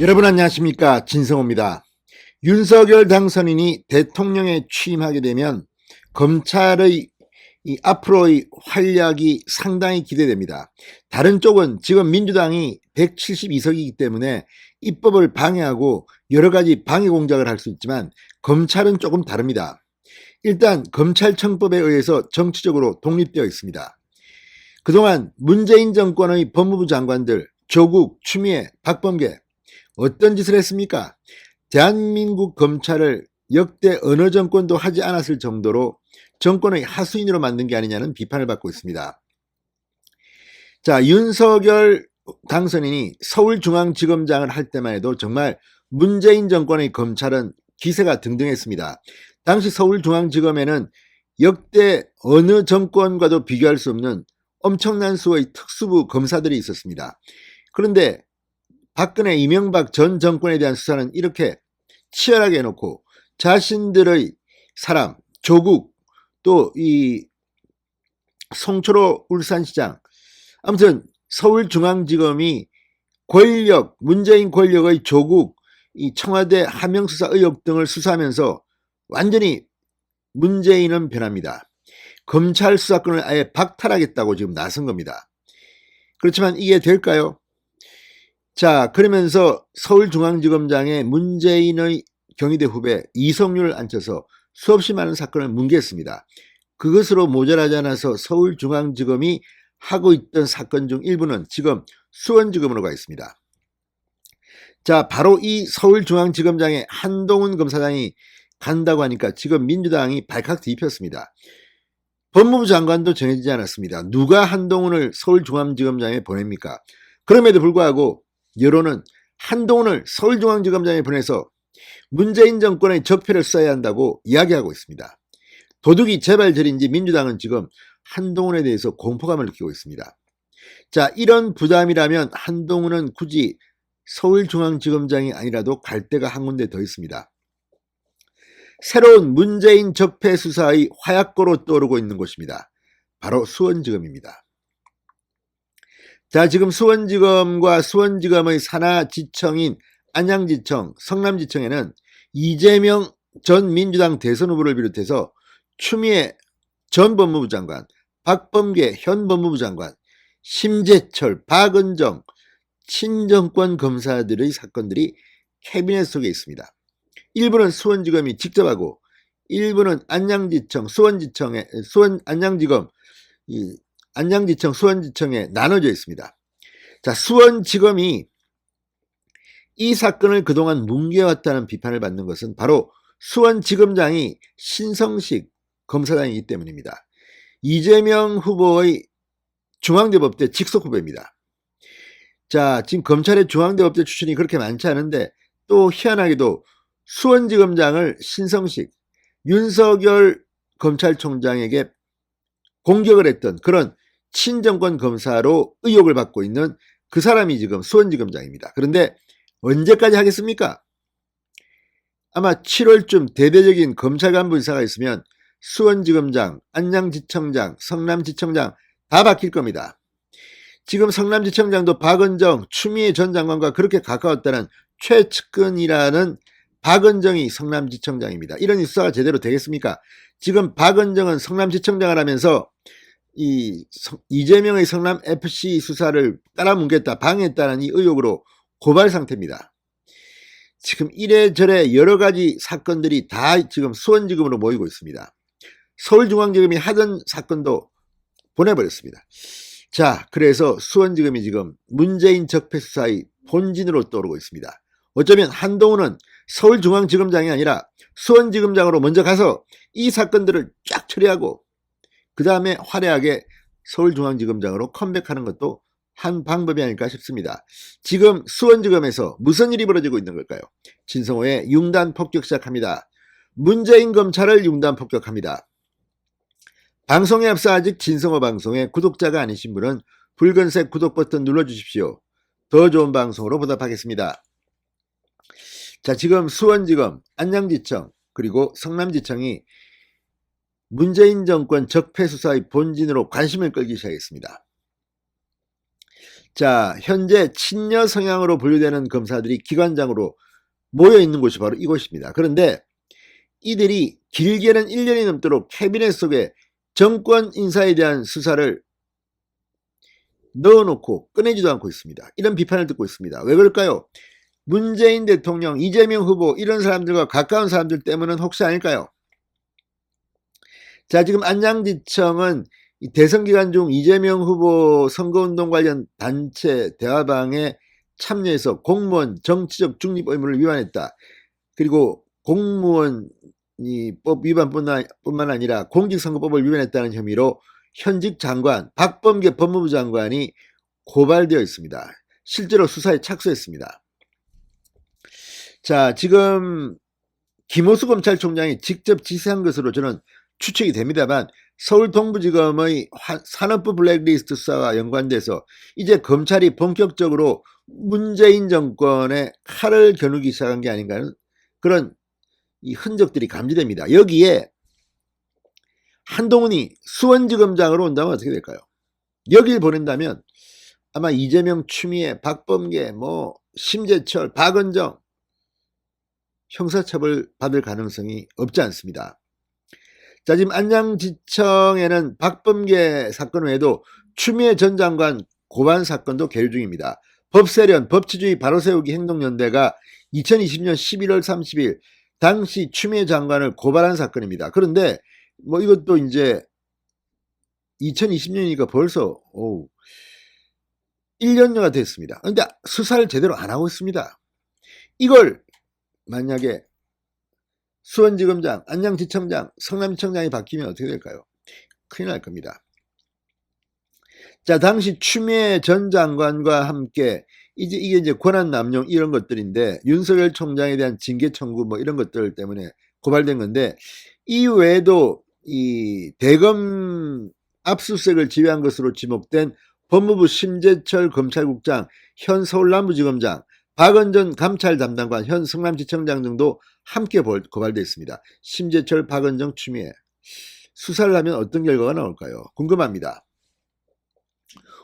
여러분 안녕하십니까, 진성호입니다. 윤석열 당선인이 대통령에 취임하게 되면 검찰의 앞으로의 활약이 상당히 기대됩니다. 다른 쪽은 지금 민주당이 172석이기 때문에 입법을 방해하고 여러 가지 방해 공작을 할 수 있지만 검찰은 조금 다릅니다. 일단 검찰청법에 의해서 정치적으로 독립되어 있습니다. 그동안 문재인 정권의 법무부 장관들 조국, 추미애, 박범계 어떤 짓을 했습니까? 대한민국 검찰을 역대 어느 정권도 하지 않았을 정도로 정권의 하수인으로 만든 게 아니냐는 비판을 받고 있습니다. 자, 윤석열 당선인이 서울중앙지검장을 할 때만 해도 정말 문재인 정권의 검찰은 기세가 등등했습니다. 당시 서울중앙지검에는 역대 어느 정권과도 비교할 수 없는 엄청난 수의 특수부 검사들이 있었습니다. 그런데 박근혜, 이명박 전 정권에 대한 수사는 이렇게 치열하게 해놓고 자신들의 사람, 조국, 또 이 송철호 울산시장, 아무튼 서울중앙지검이 권력, 문재인 권력의 조국, 이 청와대 하명수사 의혹 등을 수사하면서 완전히 문재인은 변합니다. 검찰 수사권을 아예 박탈하겠다고 지금 나선 겁니다. 그렇지만 이게 될까요? 자, 그러면서 서울중앙지검장에 문재인의 경희대 후배 이성률을 앉혀서 수없이 많은 사건을 뭉개했습니다. 그것으로 모자라지 않아서 서울중앙지검이 하고 있던 사건 중 일부는 지금 수원지검으로 가 있습니다. 자, 바로 이 서울중앙지검장에 한동훈 검사장이 간다고 하니까 지금 민주당이 발칵 뒤집혔습니다. 법무부 장관도 정해지지 않았습니다. 누가 한동훈을 서울중앙지검장에 보냅니까? 그럼에도 불구하고 여론은 한동훈을 서울중앙지검장에 보내서 문재인 정권의 적폐를 수사해야 한다고 이야기하고 있습니다. 도둑이 재발절인지 민주당은 지금 한동훈에 대해서 공포감을 느끼고 있습니다. 자, 이런 부담이라면 한동훈은 굳이 서울중앙지검장이 아니라도 갈 데가 한 군데 더 있습니다. 새로운 문재인 적폐 수사의 화약고로 떠오르고 있는 곳입니다. 바로 수원지검입니다. 자, 지금 수원지검과 수원지검의 산하지청인 안양지청, 성남지청에는 이재명 전 민주당 대선 후보를 비롯해서 추미애 전 법무부 장관, 박범계 현 법무부 장관, 심재철, 박은정 친정권 검사들의 사건들이 캐비넷 속에 있습니다. 일부는 수원지검이 직접 하고 일부는 안양지청, 안양지검, 안양지청, 수원지청에 나눠져 있습니다. 자, 수원지검이 이 사건을 그동안 뭉개왔다는 비판을 받는 것은 바로 수원지검장이 신성식 검사장이기 때문입니다. 이재명 후보의 중앙대법대 직속 후보입니다. 자, 지금 검찰의 중앙대법대 출신이 그렇게 많지 않은데 또 희한하게도 수원지검장을 신성식, 윤석열 검찰총장에게 공격을 했던 그런 친정권 검사로 의혹을 받고 있는 그 사람이 지금 수원지검장입니다. 그런데 언제까지 하겠습니까? 아마 7월쯤 대대적인 검찰 간부 인사가 있으면 수원지검장, 안양지청장, 성남지청장 다 바뀔 겁니다. 지금 성남지청장도 박은정, 추미애 전 장관과 그렇게 가까웠다는 최측근이라는 박은정이 성남지청장입니다. 이런 수사가 제대로 되겠습니까? 지금 박은정은 성남지청장을 하면서 이재명의 성남FC 수사를 따라뭉갰다, 방해했다는 이 의혹으로 고발 상태입니다. 지금 이래저래 여러 가지 사건들이 다 지금 수원지검으로 모이고 있습니다. 서울중앙지검이 하던 사건도 보내버렸습니다. 자, 그래서 수원지검이 지금 문재인 적폐 수사의 본진으로 떠오르고 있습니다. 어쩌면 한동훈은 서울중앙지검장이 아니라 수원지검장으로 먼저 가서 이 사건들을 쫙 처리하고 그 다음에 화려하게 서울중앙지검장으로 컴백하는 것도 한 방법이 아닐까 싶습니다. 지금 수원지검에서 무슨 일이 벌어지고 있는 걸까요? 진성호의 융단 폭격 시작합니다. 문재인 검찰을 융단 폭격합니다. 방송에 앞서 아직 진성호 방송의 구독자가 아니신 분은 붉은색 구독 버튼 눌러주십시오. 더 좋은 방송으로 보답하겠습니다. 자, 지금 수원지검, 안양지청, 그리고 성남지청이 문재인 정권 적폐 수사의 본진으로 관심을 끌기 시작했습니다. 자, 현재 친여 성향으로 분류되는 검사들이 기관장으로 모여 있는 곳이 바로 이곳입니다. 그런데 이들이 길게는 1년이 넘도록 캐비넷 속에 정권 인사에 대한 수사를 넣어놓고 꺼내지도 않고 있습니다. 이런 비판을 듣고 있습니다. 왜 그럴까요? 문재인 대통령, 이재명 후보 이런 사람들과 가까운 사람들 때문은 혹시 아닐까요? 자, 지금 안양지청은 대선 기간 중 이재명 후보 선거운동 관련 단체 대화방에 참여해서 공무원 정치적 중립 의무를 위반했다. 그리고 공무원법 위반뿐만 아니라 공직선거법을 위반했다는 혐의로 현직 장관 박범계 법무부 장관이 고발되어 있습니다. 실제로 수사에 착수했습니다. 자, 지금 김호수 검찰총장이 직접 지시한 것으로 저는 추측이 됩니다만 서울 동부지검의 산업부 블랙리스트 수사와 연관돼서 이제 검찰이 본격적으로 문재인 정권의 칼을 겨누기 시작한 게 아닌가 하는 그런 이 흔적들이 감지됩니다. 여기에 한동훈이 수원지검장으로 온다면 어떻게 될까요? 여길 보낸다면 아마 이재명, 추미애, 박범계, 심재철, 박은정 형사처벌 받을 가능성이 없지 않습니다. 자, 지금 안양지청에는 박범계 사건 외에도 추미애 전 장관 고발 사건도 계류 중입니다. 법세련, 법치주의 바로세우기 행동연대가 2020년 11월 30일 당시 추미애 장관을 고발한 사건입니다. 그런데 이것도 이제 2020년이니까 벌써 1년여가 됐습니다. 그런데 수사를 제대로 안 하고 있습니다. 이걸 만약에 수원지검장, 안양지청장, 성남지청장이 바뀌면 어떻게 될까요? 큰일 날 겁니다. 자, 당시 추미애 전 장관과 함께 이게 이제 권한 남용 이런 것들인데 윤석열 총장에 대한 징계 청구 이런 것들 때문에 고발된 건데 이 외에도 이 대검 압수수색을 지휘한 것으로 지목된 법무부 심재철 검찰국장, 현 서울남부지검장, 박은전 감찰 담당관, 현 성남지청장 등도 함께 고발되어 있습니다. 심재철, 박은정, 추미애. 수사를 하면 어떤 결과가 나올까요? 궁금합니다.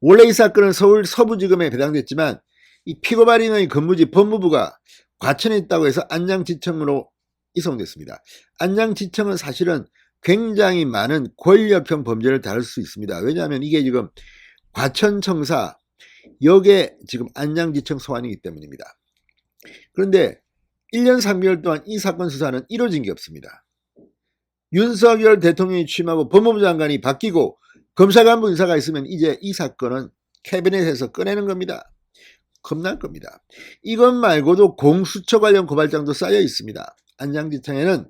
원래 이 사건은 서울 서부지검에 배당됐지만 이 피고발인의 근무지 법무부가 과천에 있다고 해서 안양지청으로 이송됐습니다. 안양지청은 사실은 굉장히 많은 권력형 범죄를 다룰 수 있습니다. 왜냐하면 이게 지금 과천청사 역에 지금 안양지청 소환이기 때문입니다. 그런데 1년 3개월 동안 이 사건 수사는 이루어진 게 없습니다. 윤석열 대통령이 취임하고 법무부 장관이 바뀌고 검사간부 인사가 있으면 이제 이 사건은 캐비넷에서 꺼내는 겁니다. 겁날 겁니다. 이것 말고도 공수처 관련 고발장도 쌓여 있습니다. 안양지청에는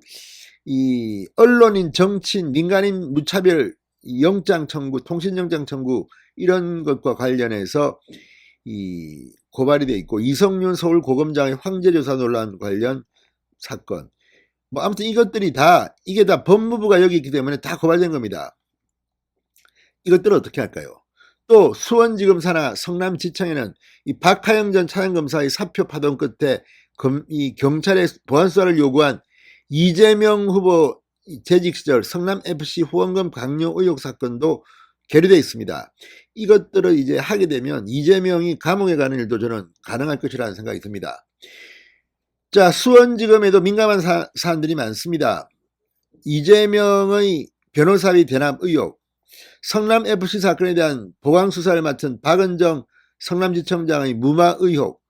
이 언론인, 정치인, 민간인 무차별 영장 청구, 통신영장 청구 이런 것과 관련해서 이 고발이 돼 있고 이성윤 서울고검장의 황제조사 논란 관련 사건 아무튼 이것들이 이게 다 법무부가 여기 있기 때문에 다 고발된 겁니다. 이것들을 어떻게 할까요? 또 수원지검 산하 성남지청에는 이 박하영 전 차장검사의 사표 파동 끝에 이 경찰의 보안수사를 요구한 이재명 후보 재직 시절 성남FC 후원금 강요 의혹 사건도 계류되어 있습니다. 이것들을 이제 하게 되면 이재명이 감옥에 가는 일도 저는 가능할 것이라는 생각이 듭니다. 자, 수원지검에도 민감한 사안들이 많습니다. 이재명의 변호사비 대납 의혹, 성남FC 사건에 대한 보강수사를 맡은 박은정 성남지청장의 무마 의혹,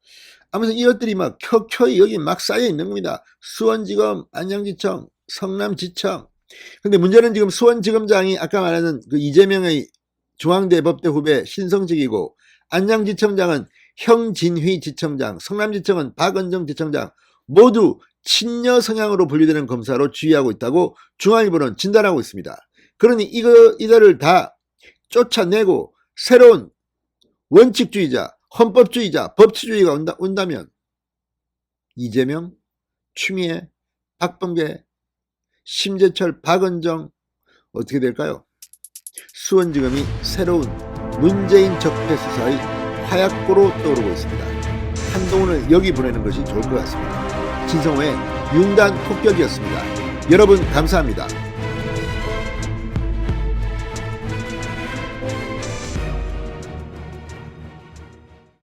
아무튼 이것들이 켜켜이 여기 쌓여 있는 겁니다. 수원지검, 안양지청, 성남지청. 근데 문제는 지금 수원지검장이 아까 말하는 그 이재명의 중앙대법대 후배 신성직이고 안양지청장은 형진휘 지청장, 성남지청은 박은정 지청장 모두 친여 성향으로 분류되는 검사로 지휘하고 있다고 중앙일보는 진단하고 있습니다. 그러니 이들을 다 쫓아내고 새로운 원칙주의자, 헌법주의자, 법치주의가 온다면 이재명, 추미애, 박범계, 심재철, 박은정 어떻게 될까요? 수원지검이 새로운 문재인 적폐 수사의 화약고로 떠오르고 있습니다. 한동훈을 여기 보내는 것이 좋을 것 같습니다. 진성호의 융단 폭격이었습니다. 여러분 감사합니다.